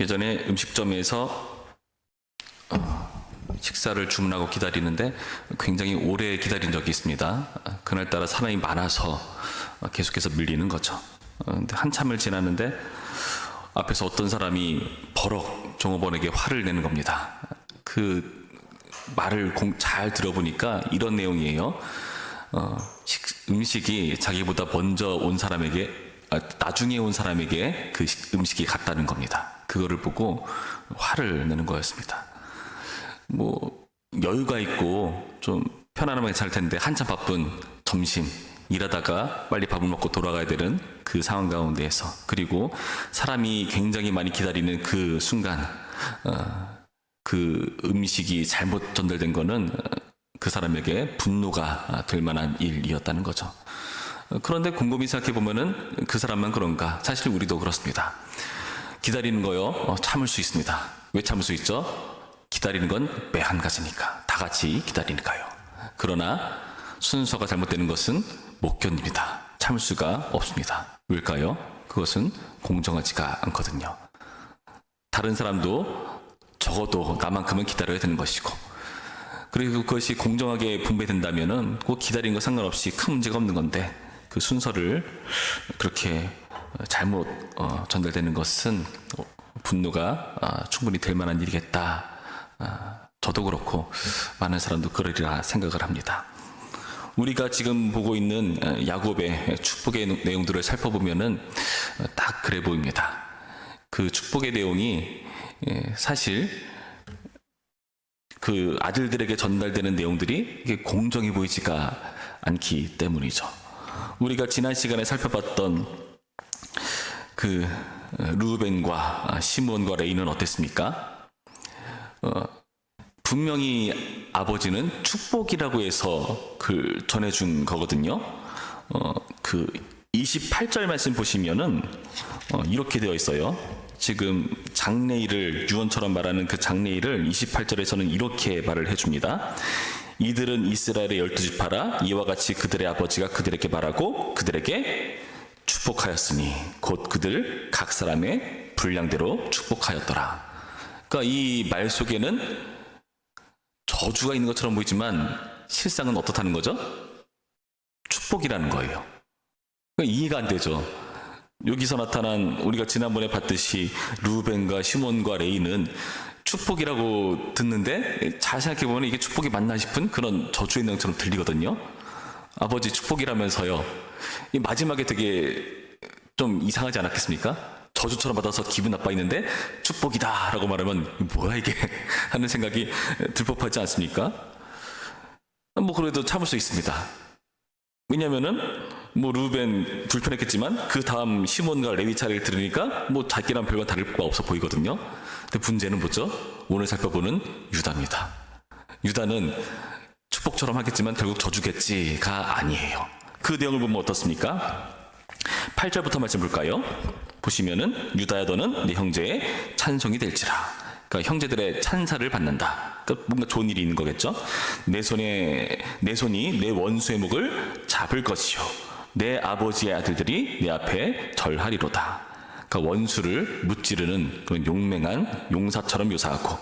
예전에 음식점에서 식사를 주문하고 기다리는데 굉장히 오래 기다린 적이 있습니다. 그날따라 사람이 많아서 계속해서 밀리는 거죠. 근데 한참을 지났는데 앞에서 어떤 사람이 버럭 종업원에게 화를 내는 겁니다. 그 말을 잘 들어보니까 이런 내용이에요. 음식이 자기보다 먼저 온 사람에게, 나중에 온 사람에게 그 음식이 갔다는 겁니다. 그거를 보고 화를 내는 거였습니다. 뭐 여유가 있고 좀 편안하게 살 텐데 한참 바쁜 점심 일하다가 빨리 밥을 먹고 돌아가야 되는 그 상황 가운데에서, 그리고 사람이 굉장히 많이 기다리는 그 순간 그 음식이 잘못 전달된 거는 그 사람에게 분노가 될 만한 일이었다는 거죠. 그런데 곰곰이 생각해 보면은 그 사람만 그런가? 사실 우리도 그렇습니다. 기다리는 거요, 참을 수 있습니다. 왜 참을 수 있죠? 기다리는 건 매한 가지니까, 다 같이 기다리니까요. 그러나 순서가 잘못되는 것은 못 견딥니다. 참을 수가 없습니다. 왜일까요? 그것은 공정하지가 않거든요. 다른 사람도 적어도 나만큼은 기다려야 되는 것이고, 그리고 그것이 공정하게 분배된다면은 꼭 기다린 거 상관없이 큰 문제가 없는 건데, 그 순서를 그렇게 잘못 전달되는 것은 분노가 충분히 될 만한 일이겠다. 저도 그렇고 많은 사람도 그러리라 생각을 합니다. 우리가 지금 보고 있는 야곱의 축복의 내용들을 살펴보면은 딱 그래 보입니다. 그 축복의 내용이 사실 그 아들들에게 전달되는 내용들이 이게 공정해 보이지가 않기 때문이죠. 우리가 지난 시간에 살펴봤던 그 르우벤과 시므온과 레이는 어땠습니까? 분명히 아버지는 축복이라고 해서 그 전해준 거거든요. 그 28절 말씀 보시면은 이렇게 되어 있어요. 지금 장래일을 유언처럼 말하는 그 장래일을 28절에서는 이렇게 말을 해줍니다. 이들은 이스라엘의 12지파라. 이와 같이 그들의 아버지가 그들에게 말하고 그들에게 축복하였으니 곧 그들 각 사람의 분량대로 축복하였더라. 그러니까 이 말 속에는 저주가 있는 것처럼 보이지만 실상은 어떻다는 거죠? 축복이라는 거예요. 그러니까 이해가 안 되죠. 여기서 나타난, 우리가 지난번에 봤듯이 루벤과 시몬과 레이는 축복이라고 듣는데 잘 생각해보면 이게 축복이 맞나 싶은 그런 저주의 내용처럼 들리거든요. 아버지 축복이라면서요. 이 마지막에 되게 좀 이상하지 않았겠습니까? 저주처럼 받아서 기분 나빠있는데 축복이다 라고 말하면 뭐야 이게 하는 생각이 들 법하지 않습니까? 뭐 그래도 참을 수 있습니다. 왜냐면은 뭐 루벤 불편했겠지만 그 다음 시몬과 레위 차례를 들으니까 뭐 자기랑 별반 다를 바 없어 보이거든요. 근데 문제는 뭐죠? 오늘 살펴보는 유다입니다. 유다는 축복처럼 하겠지만 결국 저주겠지가 아니에요. 그 내용을 보면 어떻습니까? 8절부터 말씀 볼까요? 보시면은 유다야 너는 내 형제의 찬송이 될지라. 그러니까 형제들의 찬사를 받는다. 그러니까 뭔가 좋은 일이 있는 거겠죠. 내 손이 내 원수의 목을 잡을 것이요 내 아버지의 아들들이 내 앞에 절하리로다. 그러니까 원수를 무찌르는 그런 용맹한 용사처럼 묘사하고,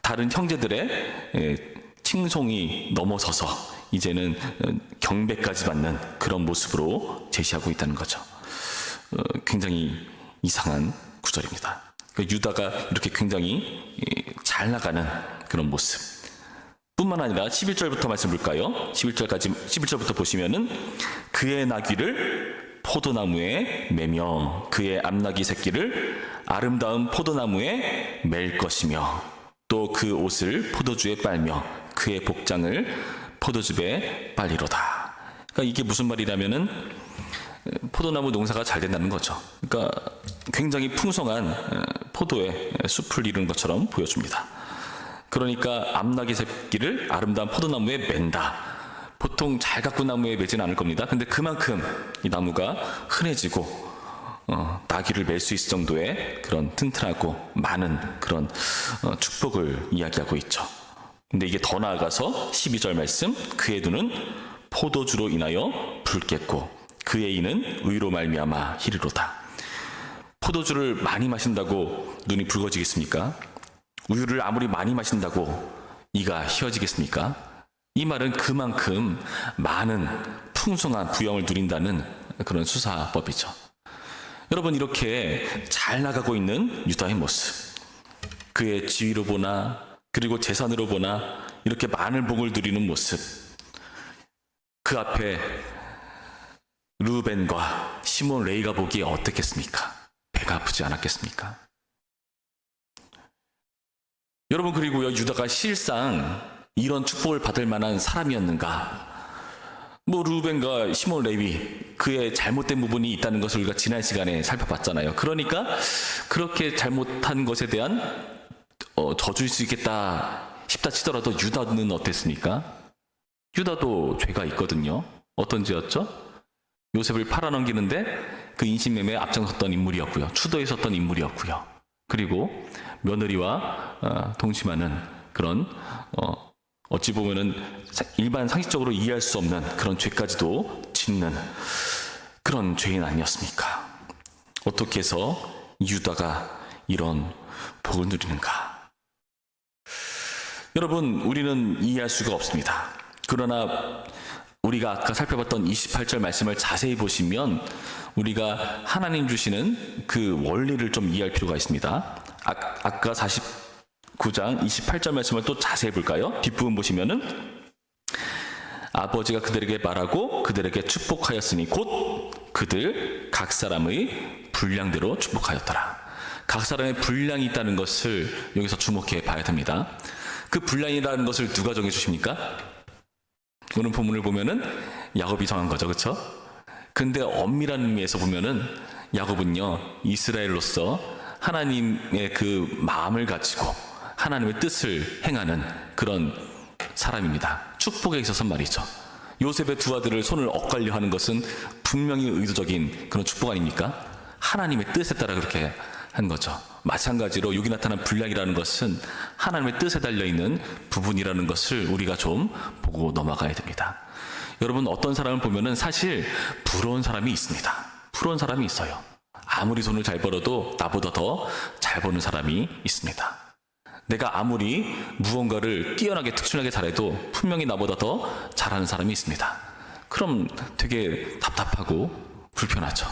다른 형제들의 칭송이 넘어서서 이제는 경배까지 받는 그런 모습으로 제시하고 있다는 거죠. 굉장히 이상한 구절입니다. 유다가 이렇게 굉장히 잘 나가는 그런 모습 뿐만 아니라 11절부터 말씀 볼까요? 11절부터 보시면은 그의 나귀를 포도나무에 매며 그의 암나귀 새끼를 아름다운 포도나무에 맬 것이며 또 그 옷을 포도주에 빨며 그의 복장을 포도즙에 빨리로다. 그러니까 이게 무슨 말이냐면은 포도나무 농사가 잘 된다는 거죠. 그러니까 굉장히 풍성한 포도의 숲을 이루는 것처럼 보여줍니다. 그러니까 암나귀 새끼를 아름다운 포도나무에 맨다. 보통 잘 가꾼 나무에 매지는 않을 겁니다. 근데 그만큼 이 나무가 흔해지고 나귀를 맬 수 있을 정도의 그런 튼튼하고 많은 그런 축복을 이야기하고 있죠. 근데 이게 더 나아가서 12절 말씀, 그의 눈은 포도주로 인하여 붉겠고 그의 이는 의로 말미암아 희리로다. 포도주를 많이 마신다고 눈이 붉어지겠습니까? 우유를 아무리 많이 마신다고 이가 휘어지겠습니까? 이 말은 그만큼 많은 풍성한 부영을 누린다는 그런 수사법이죠. 여러분, 이렇게 잘 나가고 있는 유다의 모습, 그의 지위로 보나 그리고 재산으로 보나 이렇게 많은 복을 누리는 모습, 그 앞에 르우벤과 시몬 레위가 보기에 어떻겠습니까? 배가 아프지 않았겠습니까? 여러분, 그리고요, 유다가 실상 이런 축복을 받을 만한 사람이었는가? 르우벤과 시몬 레위, 그의 잘못된 부분이 있다는 것을 우리가 지난 시간에 살펴봤잖아요. 그러니까 그렇게 잘못한 것에 대한 저주일 수 있겠다 싶다 치더라도 유다는 어땠습니까? 유다도 죄가 있거든요. 어떤 죄였죠? 요셉을 팔아넘기는데 그 인신매매에 앞장섰던 인물이었고요. 추도에 섰던 인물이었고요. 그리고 며느리와 동침하는 그런 어찌 보면은 일반 상식적으로 이해할 수 없는 그런 죄까지도 짓는 그런 죄인 아니었습니까? 어떻게 해서 유다가 이런 복을 누리는가? 여러분, 우리는 이해할 수가 없습니다. 그러나 우리가 아까 살펴봤던 28절 말씀을 자세히 보시면 우리가 하나님 주시는 그 원리를 좀 이해할 필요가 있습니다. 아까 49장 28절 말씀을 또 자세히 볼까요? 뒷부분 보시면은 아버지가 그들에게 말하고 그들에게 축복하였으니 곧 그들 각 사람의 분량대로 축복하였더라. 각 사람의 분량이 있다는 것을 여기서 주목해 봐야 됩니다. 그 분량이라는 것을 누가 정해 주십니까? 오늘 본문을 보면은 야곱이 정한 거죠, 그렇죠? 근데 엄밀한 의미에서 보면은 야곱은요, 이스라엘로서 하나님의 그 마음을 가지고 하나님의 뜻을 행하는 그런 사람입니다. 축복에 있어서 말이죠. 요셉의 두 아들을 손을 엇갈려 하는 것은 분명히 의도적인 그런 축복 아닙니까? 하나님의 뜻에 따라 그렇게 한 거죠. 마찬가지로 여기 나타난 분량이라는 것은 하나님의 뜻에 달려있는 부분이라는 것을 우리가 좀 보고 넘어가야 됩니다. 여러분, 어떤 사람을 보면은 사실 부러운 사람이 있습니다. 부러운 사람이 있어요. 아무리 돈을 잘 벌어도 나보다 더 잘 버는 사람이 있습니다. 내가 아무리 무언가를 뛰어나게 특출나게 잘해도 분명히 나보다 더 잘하는 사람이 있습니다. 그럼 되게 답답하고 불편하죠.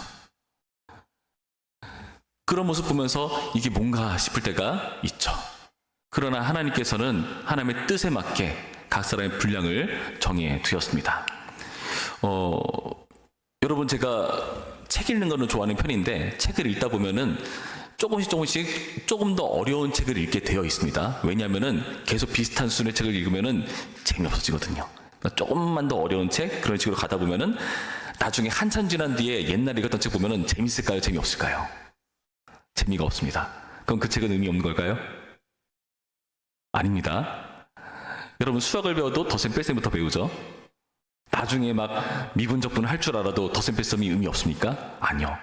그런 모습 보면서 이게 뭔가 싶을 때가 있죠. 그러나 하나님께서는 하나님의 뜻에 맞게 각 사람의 분량을 정해 두셨습니다. 여러분, 제가 책 읽는 거는 좋아하는 편인데 책을 읽다 보면은 조금씩 조금 더 어려운 책을 읽게 되어 있습니다. 왜냐하면은 계속 비슷한 수준의 책을 읽으면은 재미없어지거든요. 그러니까 조금만 더 어려운 책, 그런 식으로 가다 보면은 나중에 한참 지난 뒤에 옛날에 읽었던 책 보면은 재밌을까요? 재미없을까요? 재미가 없습니다. 그럼 그 책은 의미 없는 걸까요? 아닙니다. 여러분, 수학을 배워도 덧셈 뺄셈부터 배우죠. 나중에 막 미분적분을 할 줄 알아도 덧셈 뺄셈이 의미 없습니까? 아니요.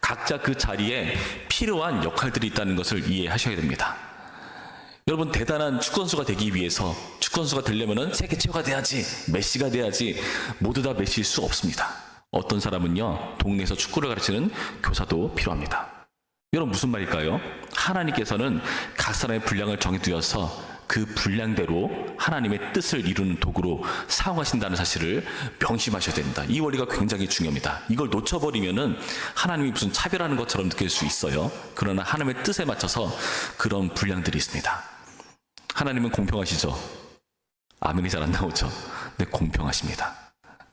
각자 그 자리에 필요한 역할들이 있다는 것을 이해하셔야 됩니다. 여러분, 대단한 축구선수가 되기 위해서 축구선수가 되려면은 세계 최고가 돼야지, 메시가 돼야지, 모두 다 메시일 수 없습니다. 어떤 사람은요, 동네에서 축구를 가르치는 교사도 필요합니다. 여러분, 무슨 말일까요? 하나님께서는 각 사람의 분량을 정해두어서 그 분량대로 하나님의 뜻을 이루는 도구로 사용하신다는 사실을 명심하셔야 됩니다. 이 원리가 굉장히 중요합니다. 이걸 놓쳐버리면은 하나님이 무슨 차별하는 것처럼 느낄 수 있어요. 그러나 하나님의 뜻에 맞춰서 그런 분량들이 있습니다. 하나님은 공평하시죠? 아멘이 잘 안 나오죠? 네, 공평하십니다.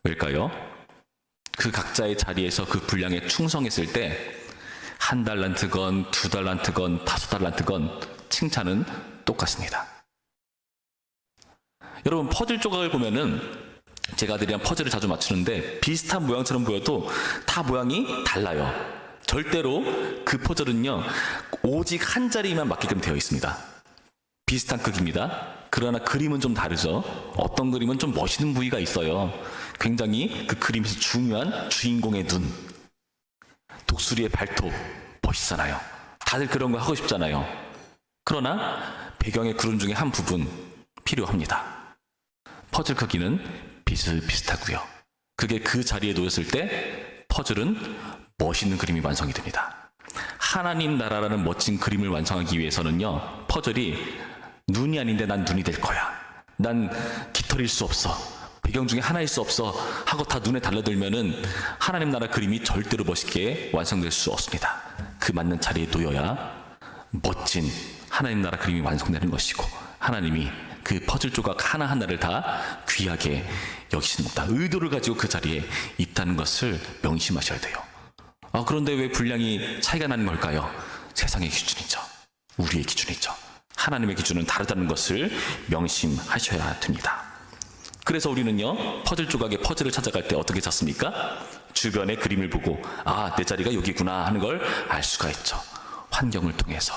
왜일까요? 그 각자의 자리에서 그 분량에 충성했을 때 1달란트건 2달란트건 5달란트건 칭찬은 똑같습니다. 여러분, 퍼즐 조각을 보면은 제가 아들이랑 퍼즐을 자주 맞추는데 비슷한 모양처럼 보여도 다 모양이 달라요. 절대로 그 퍼즐은요, 오직 한 자리만 맞게끔 되어 있습니다. 비슷한 크기입니다. 그러나 그림은 좀 다르죠. 어떤 그림은 좀 멋있는 부위가 있어요. 굉장히 그 그림에서 중요한 주인공의 눈, 독수리의 발톱, 멋있잖아요. 다들 그런 거 하고 싶잖아요. 그러나 배경의 구름 중에 한 부분 필요합니다. 퍼즐 크기는 비슷비슷하고요. 그게 그 자리에 놓였을 때 퍼즐은 멋있는 그림이 완성이 됩니다. 하나님 나라라는 멋진 그림을 완성하기 위해서는요, 퍼즐이 눈이 아닌데 난 눈이 될 거야, 난 깃털일 수 없어, 배경 중에 하나일 수 없어 하고 다 눈에 달라들면은 하나님 나라 그림이 절대로 멋있게 완성될 수 없습니다. 그 맞는 자리에 놓여야 멋진 하나님 나라 그림이 완성되는 것이고, 하나님이 그 퍼즐 조각 하나하나를 다 귀하게 여기십니다. 의도를 가지고 그 자리에 있다는 것을 명심하셔야 돼요. 그런데 왜 분량이 차이가 나는 걸까요? 세상의 기준이죠. 우리의 기준이죠. 하나님의 기준은 다르다는 것을 명심하셔야 됩니다. 그래서 우리는요, 퍼즐 조각에 퍼즐을 찾아갈 때 어떻게 찾습니까? 주변의 그림을 보고 내 자리가 여기구나 하는 걸 알 수가 있죠. 환경을 통해서,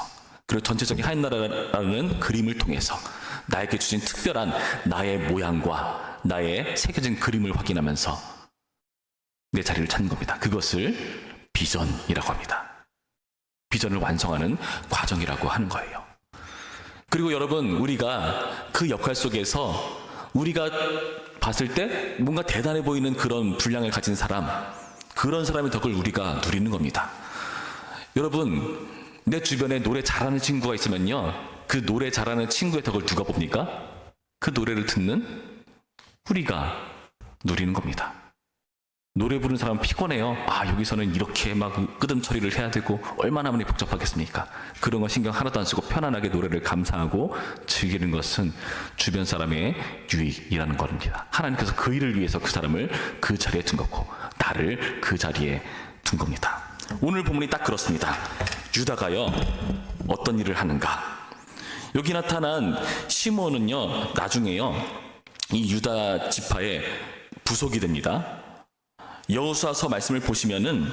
그리고 전체적인 하나님 나라라는 그림을 통해서 나에게 주신 특별한 나의 모양과 나의 새겨진 그림을 확인하면서 내 자리를 찾는 겁니다. 그것을 비전이라고 합니다. 비전을 완성하는 과정이라고 하는 거예요. 그리고 여러분, 우리가 그 역할 속에서 우리가 봤을 때 뭔가 대단해 보이는 그런 분량을 가진 사람, 그런 사람의 덕을 우리가 누리는 겁니다. 여러분, 내 주변에 노래 잘하는 친구가 있으면요, 그 노래 잘하는 친구의 덕을 누가 봅니까? 그 노래를 듣는 우리가 누리는 겁니다. 노래 부르는 사람은 피곤해요. 여기서는 이렇게 막 끄듬 처리를 해야 되고 얼마나 많이 복잡하겠습니까? 그런 거 신경 하나도 안 쓰고 편안하게 노래를 감상하고 즐기는 것은 주변 사람의 유익이라는 겁니다. 하나님께서 그 일을 위해서 그 사람을 그 자리에 둔 거고, 나를 그 자리에 둔 겁니다. 오늘 본문이 딱 그렇습니다. 유다가요, 어떤 일을 하는가? 여기 나타난 시므온은요, 나중에요, 이 유다 지파의 부속이 됩니다. 여호수아서 말씀을 보시면은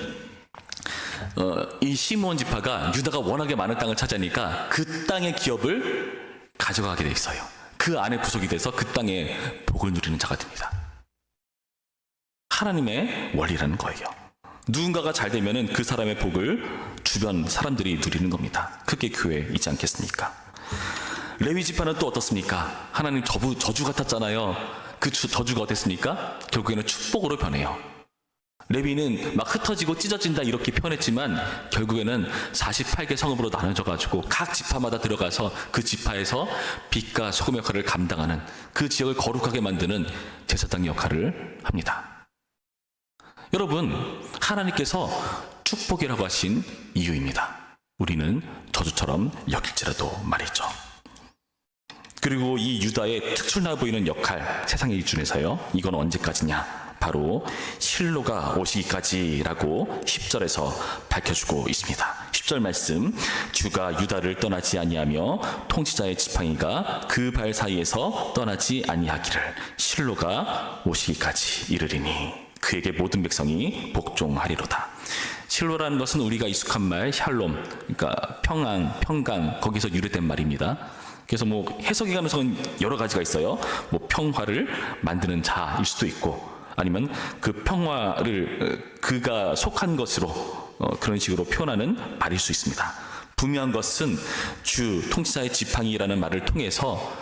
이 시므온 지파가 유다가 워낙에 많은 땅을 차지하니까 그 땅의 기업을 가져가게 돼 있어요. 그 안에 부속이 돼서 그 땅에 복을 누리는 자가 됩니다. 하나님의 원리라는 거예요. 누군가가 잘 되면은 그 사람의 복을 주변 사람들이 누리는 겁니다. 그게 교회이지 않겠습니까? 레위 지파는 또 어떻습니까? 하나님 저주 같았잖아요. 그 저주가 어땠습니까? 결국에는 축복으로 변해요. 레위는 막 흩어지고 찢어진다 이렇게 표현했지만 결국에는 48개 성읍으로 나눠져 가지고 각 지파마다 들어가서 그 지파에서 빛과 소금 역할을 감당하는, 그 지역을 거룩하게 만드는 제사장 역할을 합니다. 여러분, 하나님께서 축복이라고 하신 이유입니다. 우리는 저주처럼 여길지라도 말이죠. 그리고 이 유다의 특출나 보이는 역할, 세상의 기준에서요, 이건 언제까지냐? 바로 실로가 오시기까지라고 10절에서 밝혀주고 있습니다. 10절 말씀, 주가 유다를 떠나지 아니하며 통치자의 지팡이가 그 발 사이에서 떠나지 아니하기를 실로가 오시기까지 이르리니 그에게 모든 백성이 복종하리로다. 실로라는 것은 우리가 익숙한 말 샬롬, 그러니까 평안, 평강, 거기서 유래된 말입니다. 그래서 해석의 가능성은 여러 가지가 있어요. 평화를 만드는 자일 수도 있고, 아니면 그 평화를 그가 속한 것으로 그런 식으로 표현하는 말일 수 있습니다. 분명한 것은 주 통치자의 지팡이라는 말을 통해서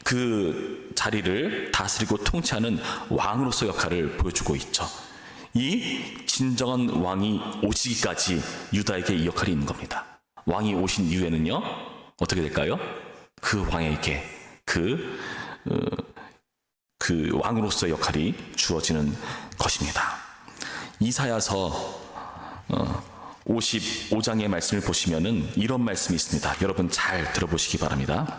그 자리를 다스리고 통치하는 왕으로서 역할을 보여주고 있죠. 이 진정한 왕이 오시기까지 유다에게 이 역할이 있는 겁니다. 왕이 오신 이후에는요, 어떻게 될까요? 그 왕에게 그 왕으로서의 역할이 주어지는 것입니다. 이사야서 55장의 말씀을 보시면은 이런 말씀이 있습니다. 여러분 잘 들어보시기 바랍니다.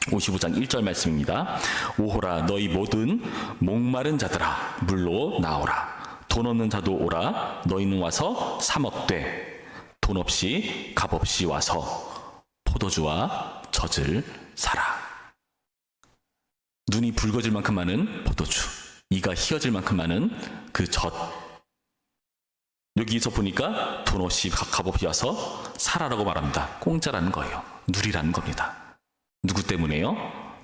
55장 1절 말씀입니다. 오호라, 너희 모든 목마른 자들아 물로 나오라. 돈 없는 자도 오라. 너희는 와서 사 먹되 돈 없이 값 없이 와서 포도주와 젖을 사라. 눈이 붉어질 만큼 많은 포도주, 이가 희어질 만큼 많은 그 젖. 여기서 보니까 돈 없이 값 없이 와서 사라라고 말합니다. 공짜라는 거예요. 누리라는 겁니다. 누구 때문에요?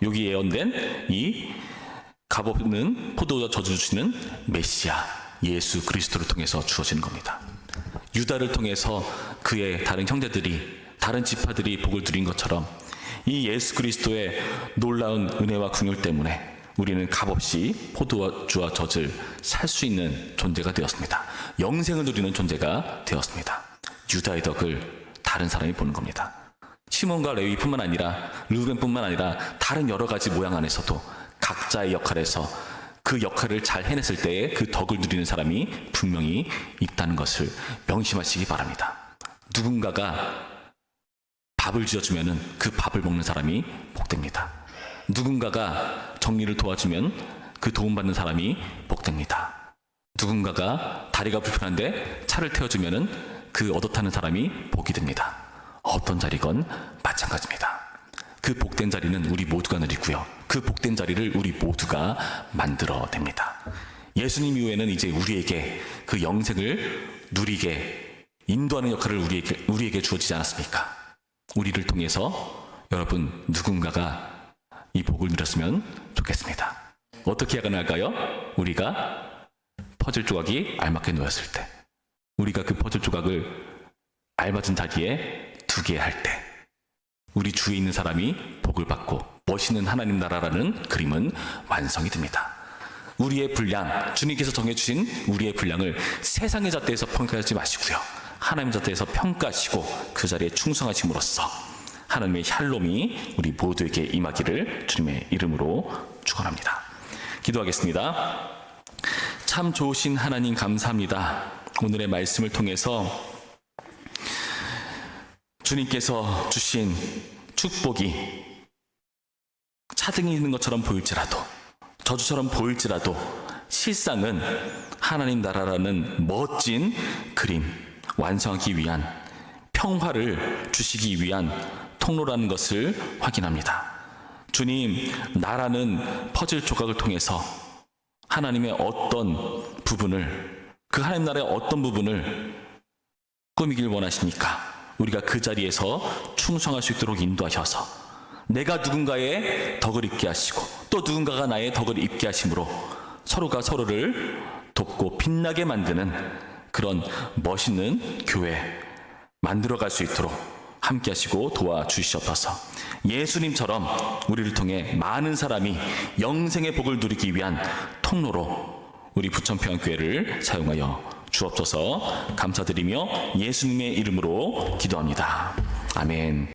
여기 예언된 이 값 없는 포도주와 젖을 주시는 메시아 예수 그리스도를 통해서 주어지는 겁니다. 유다를 통해서 그의 다른 형제들이, 다른 지파들이 복을 누린 것처럼 이 예수 그리스도의 놀라운 은혜와 긍휼 때문에 우리는 값없이 포도주와 젖을 살 수 있는 존재가 되었습니다. 영생을 누리는 존재가 되었습니다. 유다의 덕을 다른 사람이 보는 겁니다. 시몬과 레위뿐만 아니라 르우벤뿐만 아니라 다른 여러 가지 모양 안에서도 각자의 역할에서 그 역할을 잘 해냈을 때에 그 덕을 누리는 사람이 분명히 있다는 것을 명심하시기 바랍니다. 누군가가 밥을 지어주면 그 밥을 먹는 사람이 복됩니다. 누군가가 정리를 도와주면 그 도움받는 사람이 복됩니다. 누군가가 다리가 불편한데 차를 태워주면 그 얻어 타는 사람이 복이 됩니다. 어떤 자리건 마찬가지입니다. 그 복된 자리는 우리 모두가 누리고요. 그 복된 자리를 우리 모두가 만들어냅니다. 예수님 이후에는 이제 우리에게 그 영생을 누리게 인도하는 역할을 우리에게 주어지지 않았습니까? 우리를 통해서 여러분 누군가가 이 복을 누렸으면 좋겠습니다. 어떻게 해야 가능할까요? 우리가 퍼즐 조각이 알맞게 놓였을 때, 우리가 그 퍼즐 조각을 알맞은 자리에 두게 할 때, 우리 주위에 있는 사람이 복을 받고 멋있는 하나님 나라라는 그림은 완성이 됩니다. 우리의 분량, 주님께서 정해주신 우리의 분량을 세상의 잣대에서 평가하지 마시고요. 하나님 잣대에서 평가하시고 그 자리에 충성하심으로써 하나님의 샬롬이 우리 모두에게 임하기를 주님의 이름으로 축원합니다. 기도하겠습니다. 참 좋으신 하나님 감사합니다. 오늘의 말씀을 통해서 주님께서 주신 축복이 차등이 있는 것처럼 보일지라도, 저주처럼 보일지라도 실상은 하나님 나라라는 멋진 그림 완성하기 위한, 평화를 주시기 위한 통로라는 것을 확인합니다. 주님, 나라는 퍼즐 조각을 통해서 하나님의 어떤 부분을, 그 하나님 나라의 어떤 부분을 꾸미길 원하십니까? 우리가 그 자리에서 충성할 수 있도록 인도하셔서 내가 누군가의 덕을 입게 하시고 또 누군가가 나의 덕을 입게 하심으로 서로가 서로를 돕고 빛나게 만드는 그런 멋있는 교회 만들어갈 수 있도록 함께 하시고 도와주시옵소서. 예수님처럼 우리를 통해 많은 사람이 영생의 복을 누리기 위한 통로로 우리 부천평안교회를 사용하여 주옵소서. 감사드리며 예수님의 이름으로 기도합니다. 아멘.